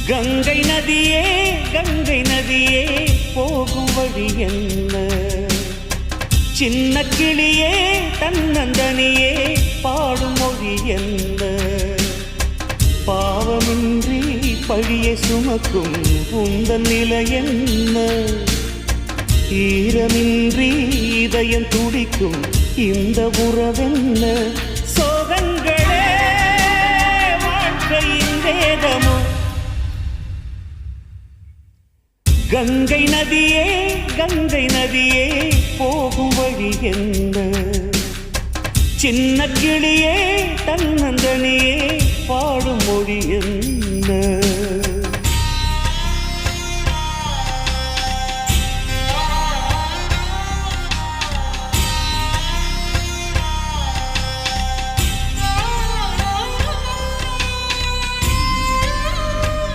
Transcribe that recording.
கங்கை நதியே கங்கை நதியே போகும் வழி என்ன? சின்ன கிளியே தன்னந்தனியே பாடும் மொழி என்ன? பாவமின்றி பழியை சுமக்கும் உந்தன் நிலை என்ன? ஈரமின்றி இதயம் துடிக்கும் இந்த உறவென்ன? சோகங்களே வாழ்க்கையின் வேதமோ? கங்கை நதியே கங்கை நதியே போகும் வழி என்ன? சின்ன கிளியே தன்னந்தனியே பாடும் மொழி என்ன?